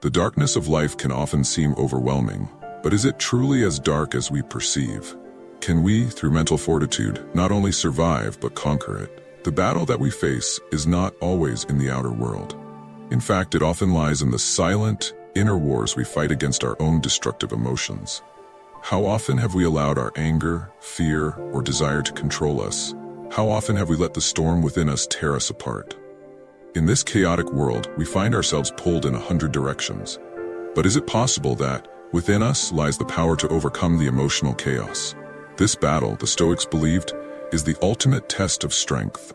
The darkness of life can often seem overwhelming, but is it truly as dark as we perceive? Can we, through mental fortitude, not only survive but conquer it? The battle that we face is not always in the outer world. In fact, it often lies in the silent, inner wars we fight against our own destructive emotions. How often have we allowed our anger, fear, or desire to control us? How often have we let the storm within us tear us apart? In this chaotic world, we find ourselves pulled in 100 directions. But is it possible that, within us, lies the power to overcome the emotional chaos? This battle, the Stoics believed, is the ultimate test of strength.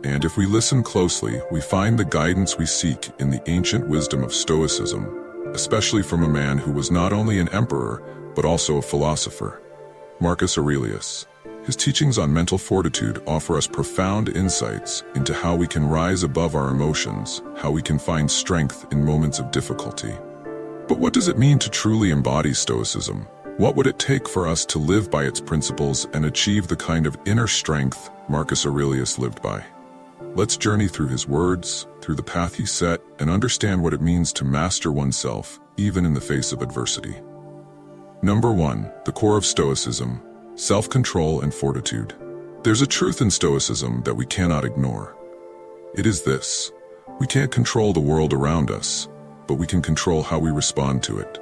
And if we listen closely, we find the guidance we seek in the ancient wisdom of Stoicism, especially from a man who was not only an emperor, but also a philosopher, Marcus Aurelius. His teachings on mental fortitude offer us profound insights into how we can rise above our emotions, how we can find strength in moments of difficulty. But what does it mean to truly embody Stoicism? What would it take for us to live by its principles and achieve the kind of inner strength Marcus Aurelius lived by? Let's journey through his words, through the path he set, and understand what it means to master oneself, even in the face of adversity. Number 1, the core of Stoicism: self-control and fortitude. There's a truth in Stoicism that we cannot ignore. It is this: we can't control the world around us, but we can control how we respond to it.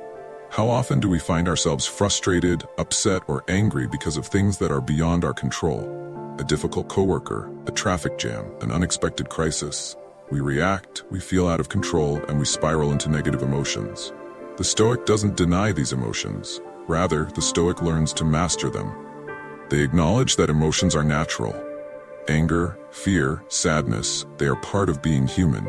How often do we find ourselves frustrated, upset, or angry because of things that are beyond our control? A difficult coworker, a traffic jam, an unexpected crisis. We react, we feel out of control, and we spiral into negative emotions. The Stoic doesn't deny these emotions. Rather, the Stoic learns to master them. They acknowledge that emotions are natural. Anger, fear, sadness, they are part of being human.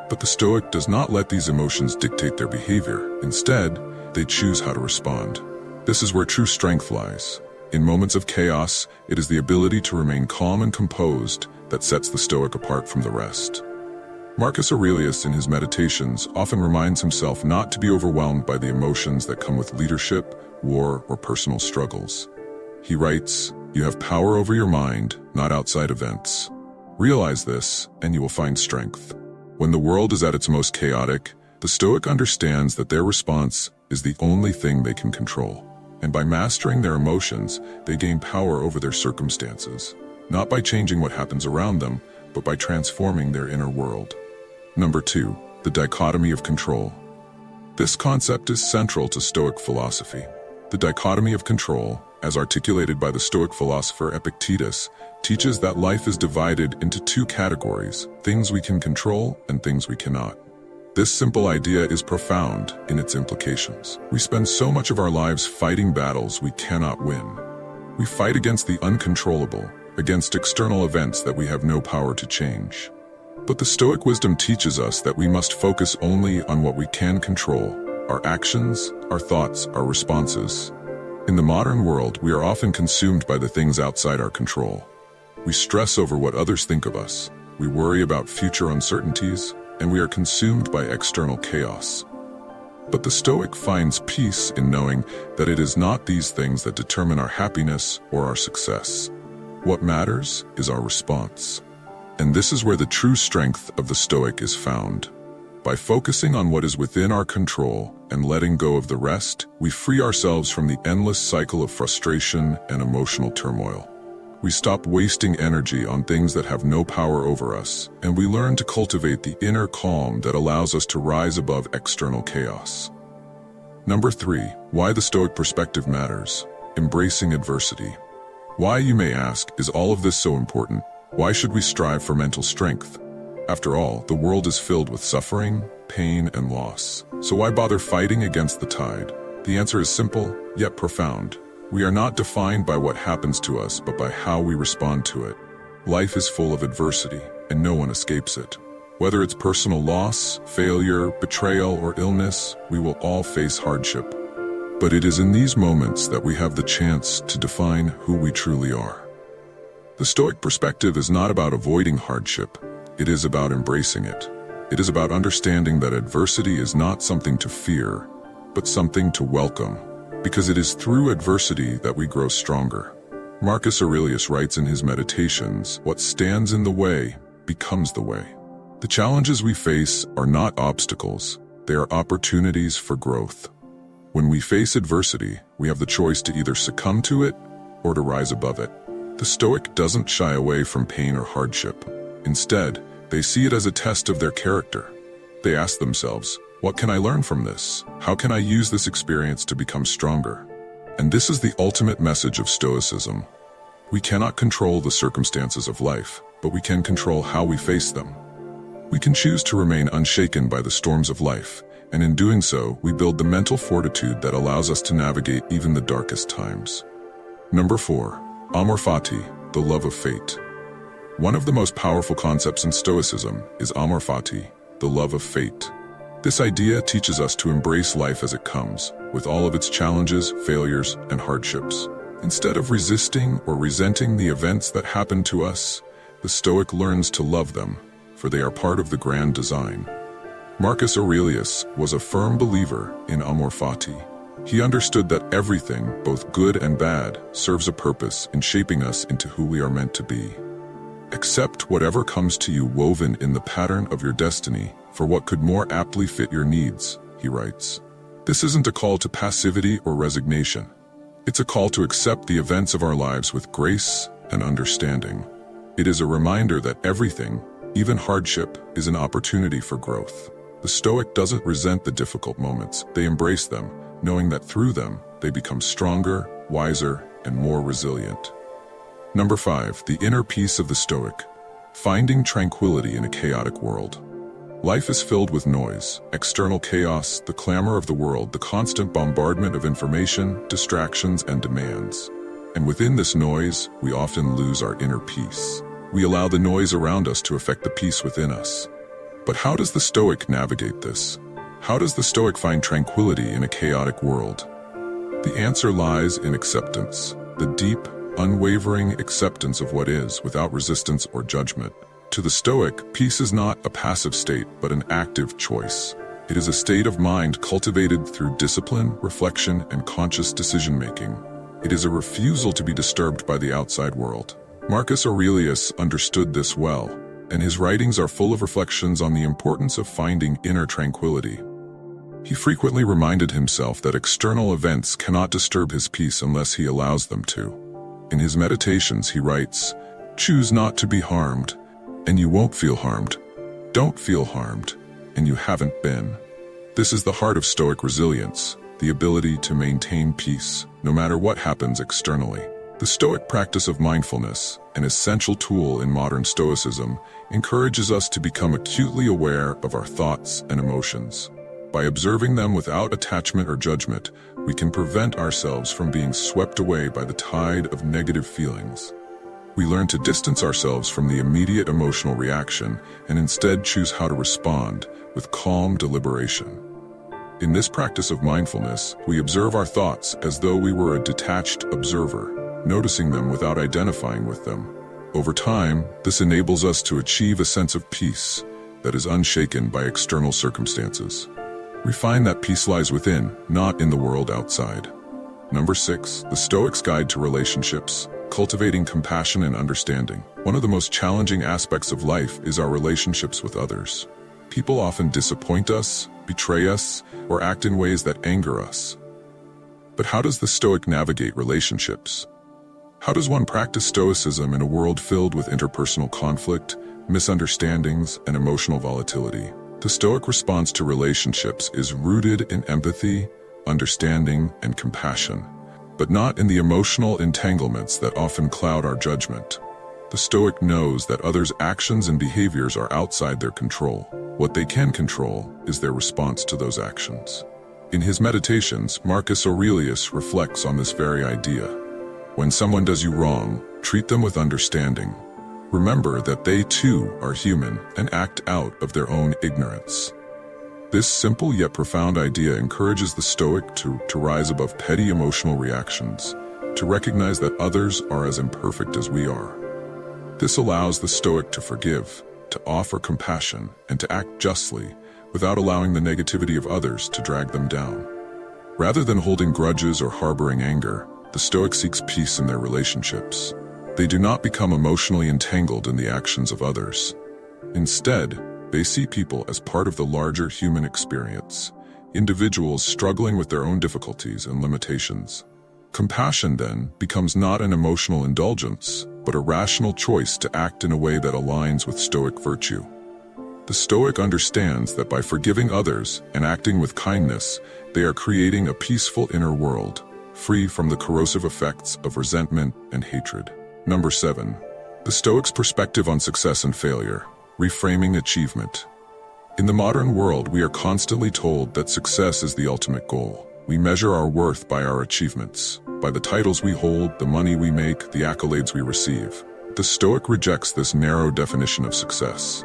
But the Stoic does not let these emotions dictate their behavior. Instead, they choose how to respond. This is where true strength lies. In moments of chaos, it is the ability to remain calm and composed that sets the Stoic apart from the rest. Marcus Aurelius, in his meditations, often reminds himself not to be overwhelmed by the emotions that come with leadership, war, or personal struggles. He writes, "You have power over your mind, not outside events. Realize this, and you will find strength." When the world is at its most chaotic, the Stoic understands that their response is the only thing they can control. And by mastering their emotions, they gain power over their circumstances, not by changing what happens around them, but by transforming their inner world. Number 2, the dichotomy of control. This concept is central to Stoic philosophy. The dichotomy of control, as articulated by the Stoic philosopher Epictetus, teaches that life is divided into 2 categories: things we can control and things we cannot. This simple idea is profound in its implications. We spend so much of our lives fighting battles we cannot win. We fight against the uncontrollable, against external events that we have no power to change. But the Stoic wisdom teaches us that we must focus only on what we can control: our actions, our thoughts, our responses. In the modern world, we are often consumed by the things outside our control. We stress over what others think of us. We worry about future uncertainties, and we are consumed by external chaos. But the Stoic finds peace in knowing that it is not these things that determine our happiness or our success. What matters is our response. And this is where the true strength of the Stoic is found. By focusing on what is within our control and letting go of the rest, we free ourselves from the endless cycle of frustration and emotional turmoil. We stop wasting energy on things that have no power over us, and we learn to cultivate the inner calm that allows us to rise above external chaos. Number 3, why the Stoic perspective matters: embracing adversity. Why, you may ask, is all of this so important? Why should we strive for mental strength? After all, the world is filled with suffering, pain, and loss. So why bother fighting against the tide? The answer is simple, yet profound. We are not defined by what happens to us, but by how we respond to it. Life is full of adversity, and no one escapes it. Whether it's personal loss, failure, betrayal, or illness, we will all face hardship. But it is in these moments that we have the chance to define who we truly are. The Stoic perspective is not about avoiding hardship. It is about embracing it. It is about understanding that adversity is not something to fear, but something to welcome, because it is through adversity that we grow stronger. Marcus Aurelius writes in his meditations, "What stands in the way becomes the way." The challenges we face are not obstacles. they are opportunities for growth. When we face adversity, we have the choice to either succumb to it or to rise above it. The Stoic doesn't shy away from pain or hardship. Instead, they see it as a test of their character. They ask themselves, what can I learn from this? How can I use this experience to become stronger? And this is the ultimate message of Stoicism. We cannot control the circumstances of life, but we can control how we face them. We can choose to remain unshaken by the storms of life, and in doing so, we build the mental fortitude that allows us to navigate even the darkest times. Number 4. Amor fati, the love of fate. One of the most powerful concepts in Stoicism is amor fati, the love of fate. This idea teaches us to embrace life as it comes, with all of its challenges, failures, and hardships. Instead of resisting or resenting the events that happen to us, the Stoic learns to love them, for they are part of the grand design. Marcus Aurelius was a firm believer in amor fati. He understood that everything, both good and bad, serves a purpose in shaping us into who we are meant to be. Accept whatever comes to you woven in the pattern of your destiny for what could more aptly fit your needs, he writes. This isn't a call to passivity or resignation. It's a call to accept the events of our lives with grace and understanding. It is a reminder that everything, even hardship, is an opportunity for growth. The Stoic doesn't resent the difficult moments. They embrace them, knowing that through them, they become stronger, wiser, and more resilient. Number 5. The inner peace of the Stoic. Finding tranquility in a chaotic world. Life is filled with noise, external chaos, the clamor of the world, the constant bombardment of information, distractions, and demands. And within this noise, we often lose our inner peace. We allow the noise around us to affect the peace within us. But how does the Stoic navigate this? How does the Stoic find tranquility in a chaotic world? The answer lies in acceptance, the deep, unwavering acceptance of what is, without resistance or judgment. To the Stoic, peace is not a passive state, but an active choice. It is a state of mind cultivated through discipline, reflection, and conscious decision-making. It is a refusal to be disturbed by the outside world. Marcus Aurelius understood this well, and his writings are full of reflections on the importance of finding inner tranquility. He frequently reminded himself that external events cannot disturb his peace unless he allows them to. In his meditations, he writes, "Choose not to be harmed, and you won't feel harmed. Don't feel harmed, and you haven't been." This is the heart of Stoic resilience, the ability to maintain peace, no matter what happens externally. The Stoic practice of mindfulness, an essential tool in modern Stoicism, encourages us to become acutely aware of our thoughts and emotions. By observing them without attachment or judgment, we can prevent ourselves from being swept away by the tide of negative feelings. We learn to distance ourselves from the immediate emotional reaction and instead choose how to respond with calm deliberation. In this practice of mindfulness, we observe our thoughts as though we were a detached observer, noticing them without identifying with them. Over time, this enables us to achieve a sense of peace that is unshaken by external circumstances. We find that peace lies within, not in the world outside. Number 6. The Stoic's Guide to Relationships. Cultivating compassion and understanding. One of the most challenging aspects of life is our relationships with others. People often disappoint us, betray us, or act in ways that anger us. But how does the Stoic navigate relationships? How does one practice Stoicism in a world filled with interpersonal conflict, misunderstandings, and emotional volatility? The Stoic response to relationships is rooted in empathy, understanding, and compassion, but not in the emotional entanglements that often cloud our judgment. The Stoic knows that others' actions and behaviors are outside their control. What they can control is their response to those actions. In his meditations, Marcus Aurelius reflects on this very idea. When someone does you wrong, treat them with understanding. Remember that they too are human and act out of their own ignorance. This simple yet profound idea encourages the Stoic to rise above petty emotional reactions, to recognize that others are as imperfect as we are. This allows the Stoic to forgive, to offer compassion, and to act justly, without allowing the negativity of others to drag them down. Rather than holding grudges or harboring anger, the Stoic seeks peace in their relationships. They do not become emotionally entangled in the actions of others. Instead, They see people as part of the larger human experience, individuals struggling with their own difficulties and limitations. Compassion, then, becomes not an emotional indulgence, but a rational choice to act in a way that aligns with Stoic virtue. The Stoic understands that by forgiving others and acting with kindness, they are creating a peaceful inner world, free from the corrosive effects of resentment and hatred. Number 7. The Stoic's perspective on success and failure, reframing achievement. In the modern world, we are constantly told that success is the ultimate goal. We measure our worth by our achievements, by the titles we hold, the money we make, the accolades we receive. The Stoic rejects this narrow definition of success.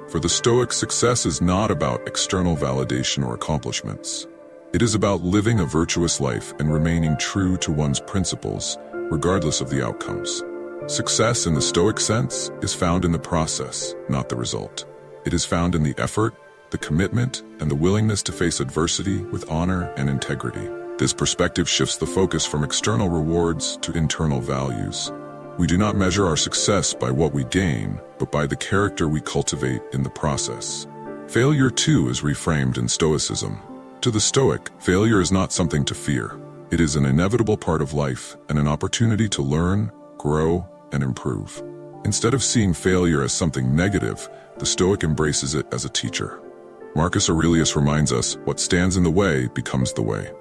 For the Stoic, success is not about external validation or accomplishments. It is about living a virtuous life and remaining true to one's principles, regardless of the outcomes. Success in the Stoic sense is found in the process, not the result. It is found in the effort, the commitment, and the willingness to face adversity with honor and integrity. This perspective shifts the focus from external rewards to internal values. We do not measure our success by what we gain, but by the character we cultivate in the process. Failure, too, is reframed in Stoicism. To the Stoic, failure is not something to fear. It is an inevitable part of life and an opportunity to learn, grow, and improve. Instead of seeing failure as something negative, the Stoic embraces it as a teacher. Marcus Aurelius reminds us, what stands in the way becomes the way.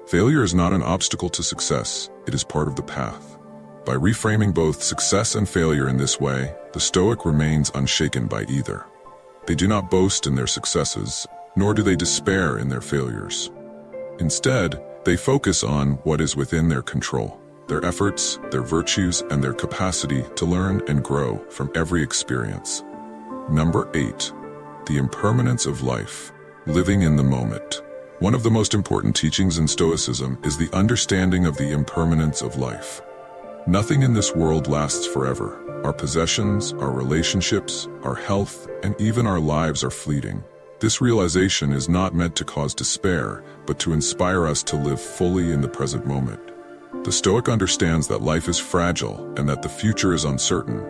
Failure is not an obstacle to success, it is part of the path. By reframing both success and failure in this way, the Stoic remains unshaken by either. They do not boast in their successes, nor do they despair in their failures. Instead, they focus on what is within their control, their efforts, their virtues, and their capacity to learn and grow from every experience. Number 8. The impermanence of life, living in the moment. One of the most important teachings in Stoicism is the understanding of the impermanence of life. Nothing in this world lasts forever. Our possessions, our relationships, our health, and even our lives are fleeting. This realization is not meant to cause despair, but to inspire us to live fully in the present moment. The Stoic understands that life is fragile and that the future is uncertain.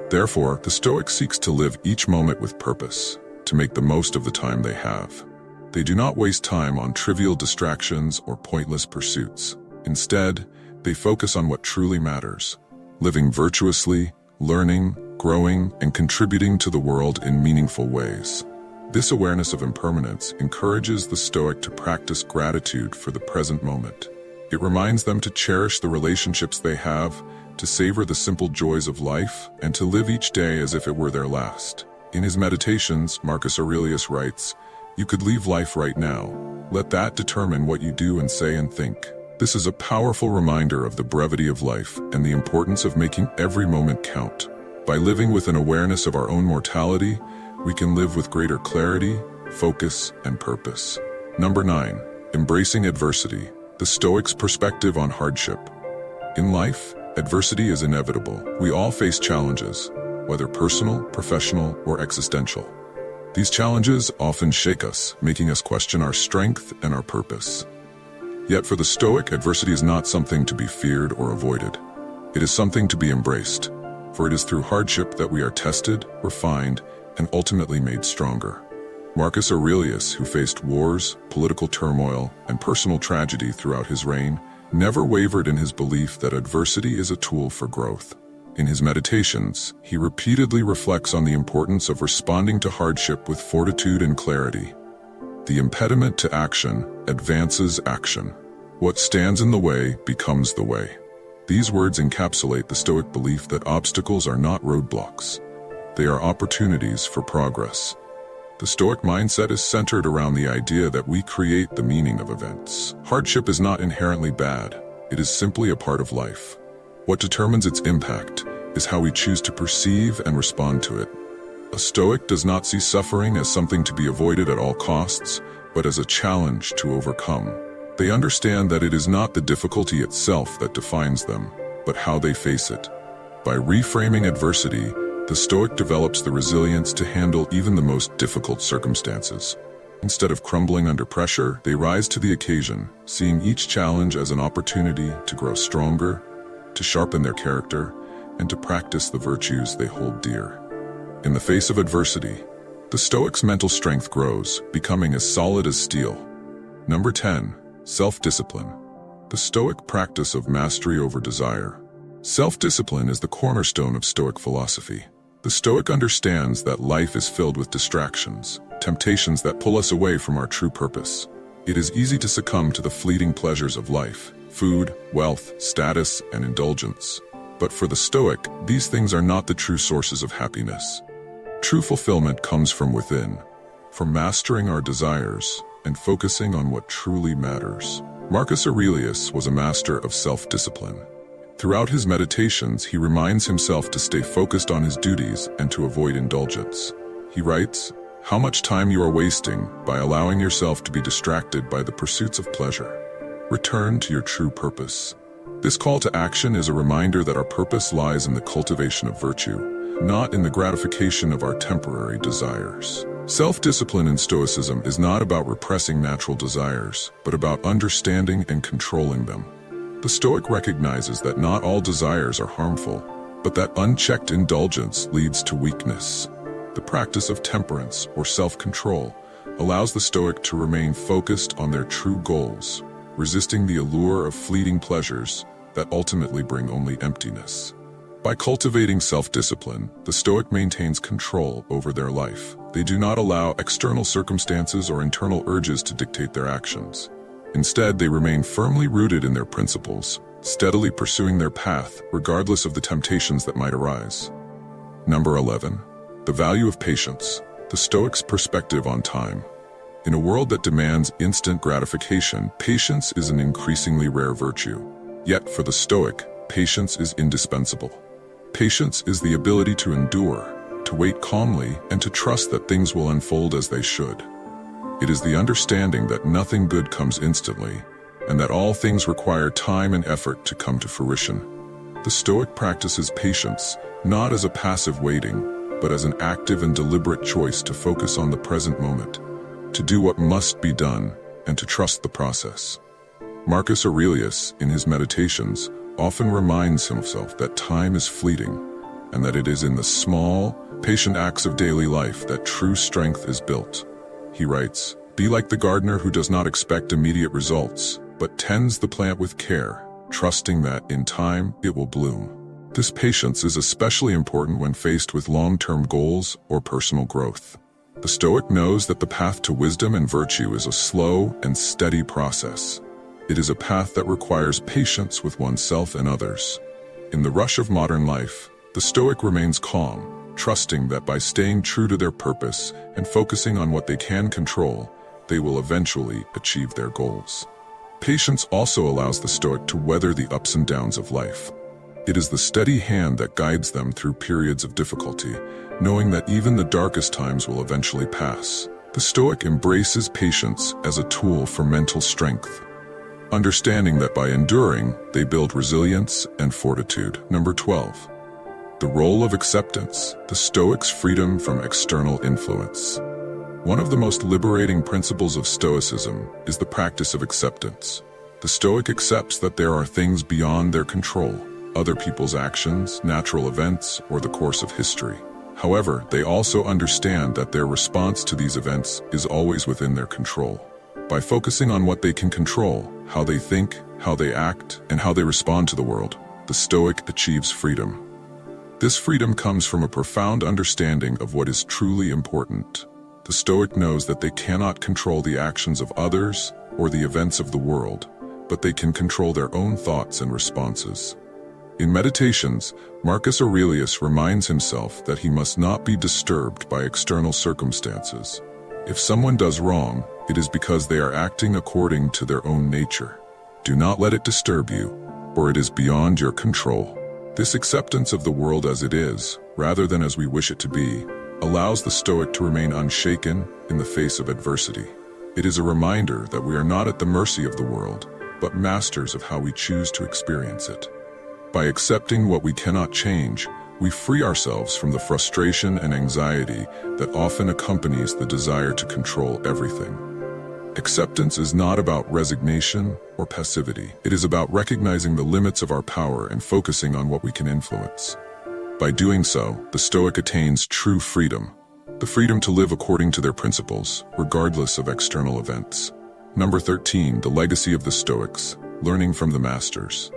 Therefore, the Stoic seeks to live each moment with purpose, to make the most of the time they have. They do not waste time on trivial distractions or pointless pursuits. Instead, they focus on what truly matters, living virtuously, learning, growing, and contributing to the world in meaningful ways. This awareness of impermanence encourages the Stoic to practice gratitude for the present moment. It reminds them to cherish the relationships they have, to savor the simple joys of life, and to live each day as if it were their last. In his Meditations, Marcus Aurelius writes, "You could leave life right now. Let that determine what you do and say and think." This is a powerful reminder of the brevity of life and the importance of making every moment count. By living with an awareness of our own mortality, we can live with greater clarity, focus, and purpose. Number 9. Embracing adversity, the Stoic's perspective on hardship. In life, adversity is inevitable. We all face challenges, whether personal, professional, or existential. These challenges often shake us, making us question our strength and our purpose. Yet for the Stoic, adversity is not something to be feared or avoided. It is something to be embraced, for it is through hardship that we are tested, refined, and ultimately made stronger. Marcus Aurelius, who faced wars, political turmoil, and personal tragedy throughout his reign, never wavered in his belief that adversity is a tool for growth. In his Meditations, he repeatedly reflects on the importance of responding to hardship with fortitude and clarity. The impediment to action advances action. What stands in the way becomes the way. These words encapsulate the Stoic belief that obstacles are not roadblocks. They are opportunities for progress. The Stoic mindset is centered around the idea that we create the meaning of events. Hardship is not inherently bad. It is simply a part of life. What determines its impact is how we choose to perceive and respond to it. A Stoic does not see suffering as something to be avoided at all costs, but as a challenge to overcome. They understand that it is not the difficulty itself that defines them, but how they face it. By reframing adversity, the Stoic develops the resilience to handle even the most difficult circumstances. Instead of crumbling under pressure, they rise to the occasion, seeing each challenge as an opportunity to grow stronger, to sharpen their character, and to practice the virtues they hold dear. In the face of adversity, The Stoic's mental strength grows, becoming as solid as steel. Number 10. Self-discipline. The Stoic practice of mastery over desire. Self-discipline is the cornerstone of Stoic philosophy. The Stoic understands that life is filled with distractions, temptations that pull us away from our true purpose. It is easy to succumb to the fleeting pleasures of life, food, wealth, status, and indulgence. But for the Stoic, these things are not the true sources of happiness. True fulfillment comes from within, from mastering our desires and focusing on what truly matters. Marcus Aurelius was a master of self-discipline. Throughout his meditations, he reminds himself to stay focused on his duties and to avoid indulgence. He writes, "How much time you are wasting by allowing yourself to be distracted by the pursuits of pleasure. Return to your true purpose." This call to action is a reminder that our purpose lies in the cultivation of virtue, not in the gratification of our temporary desires. Self-discipline in Stoicism is not about repressing natural desires, but about understanding and controlling them. The Stoic recognizes that not all desires are harmful, but that unchecked indulgence leads to weakness. The practice of temperance, or self-control, allows the Stoic to remain focused on their true goals, resisting the allure of fleeting pleasures that ultimately bring only emptiness. By cultivating self-discipline, the Stoic maintains control over their life. They do not allow external circumstances or internal urges to dictate their actions. Instead, they remain firmly rooted in their principles, steadily pursuing their path regardless of the temptations that might arise. Number 11. The value of patience. The Stoic's perspective on time. In a world that demands instant gratification, patience is an increasingly rare virtue. Yet for the Stoic, patience is indispensable. Patience is the ability to endure, to wait calmly, and to trust that things will unfold as they should. It is the understanding that nothing good comes instantly, and that all things require time and effort to come to fruition. The Stoic practices patience, not as a passive waiting, but as an active and deliberate choice to focus on the present moment, to do what must be done, and to trust the process. Marcus Aurelius, in his meditations, often reminds himself that time is fleeting, and that it is in the small, patient acts of daily life that true strength is built. He writes, "Be like the gardener who does not expect immediate results, but tends the plant with care, trusting that, in time, it will bloom." This patience is especially important when faced with long-term goals or personal growth. The Stoic knows that the path to wisdom and virtue is a slow and steady process. It is a path that requires patience with oneself and others. In the rush of modern life, the Stoic remains calm, trusting that by staying true to their purpose and focusing on what they can control, they will eventually achieve their goals. Patience also allows the Stoic to weather the ups and downs of life. It is the steady hand that guides them through periods of difficulty, knowing that even the darkest times will eventually pass. The Stoic embraces patience as a tool for mental strength, understanding that by enduring, they build resilience and fortitude. Number 12. The role of acceptance, the Stoic's freedom from external influence. One of the most liberating principles of Stoicism is the practice of acceptance. The Stoic accepts that there are things beyond their control, other people's actions, natural events, or the course of history. However, they also understand that their response to these events is always within their control. By focusing on what they can control, how they think, how they act, and how they respond to the world, the Stoic achieves freedom. This freedom comes from a profound understanding of what is truly important. The Stoic knows that they cannot control the actions of others or the events of the world, but they can control their own thoughts and responses. In Meditations, Marcus Aurelius reminds himself that he must not be disturbed by external circumstances. If someone does wrong, it is because they are acting according to their own nature. Do not let it disturb you, for it is beyond your control. This acceptance of the world as it is, rather than as we wish it to be, allows the Stoic to remain unshaken in the face of adversity. It is a reminder that we are not at the mercy of the world, but masters of how we choose to experience it. By accepting what we cannot change, we free ourselves from the frustration and anxiety that often accompanies the desire to control everything. Acceptance is not about resignation or passivity. It is about recognizing the limits of our power and focusing on what we can influence. By doing so, the Stoic attains true freedom, the freedom to live according to their principles, regardless of external events. Number 13, the legacy of the Stoics, learning from the masters.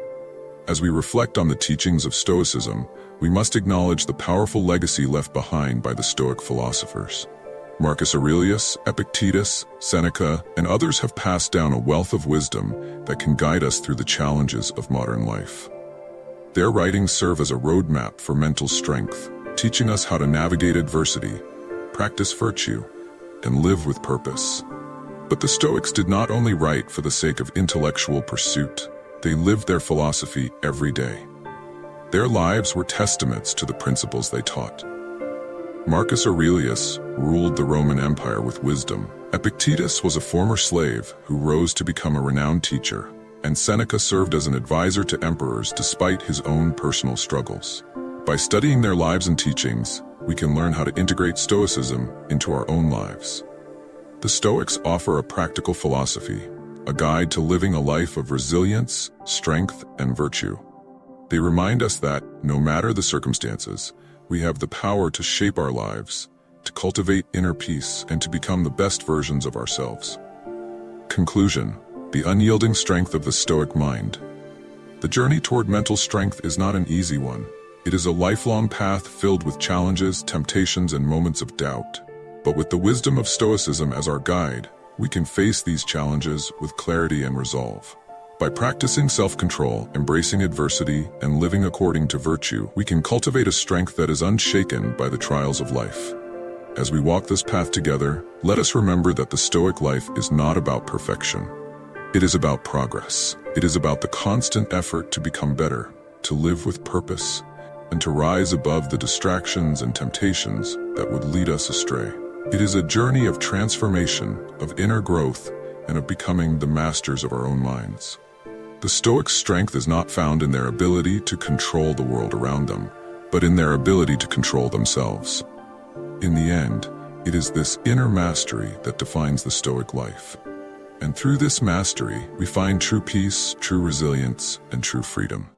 As we reflect on the teachings of Stoicism, we must acknowledge the powerful legacy left behind by the Stoic philosophers. Marcus Aurelius, Epictetus, Seneca, and others have passed down a wealth of wisdom that can guide us through the challenges of modern life. Their writings serve as a roadmap for mental strength, teaching us how to navigate adversity, practice virtue, and live with purpose. But the Stoics did not only write for the sake of intellectual pursuit, they lived their philosophy every day. Their lives were testaments to the principles they taught. Marcus Aurelius ruled the Roman Empire with wisdom. Epictetus was a former slave who rose to become a renowned teacher, and Seneca served as an advisor to emperors despite his own personal struggles. By studying their lives and teachings, we can learn how to integrate Stoicism into our own lives. The Stoics offer a practical philosophy, a guide to living a life of resilience, strength, and virtue. They remind us that, no matter the circumstances, we have the power to shape our lives, to cultivate inner peace, and to become the best versions of ourselves. Conclusion: the unyielding strength of the Stoic mind. The journey toward mental strength is not an easy one. It is a lifelong path filled with challenges, temptations, and moments of doubt. But with the wisdom of Stoicism as our guide, we can face these challenges with clarity and resolve. By practicing self-control, embracing adversity, and living according to virtue, we can cultivate a strength that is unshaken by the trials of life. As we walk this path together, let us remember that the Stoic life is not about perfection. It is about progress. It is about the constant effort to become better, to live with purpose, and to rise above the distractions and temptations that would lead us astray. It is a journey of transformation, of inner growth, and of becoming the masters of our own minds. The Stoics' strength is not found in their ability to control the world around them, but in their ability to control themselves. In the end, it is this inner mastery that defines the Stoic life. And through this mastery, we find true peace, true resilience, and true freedom.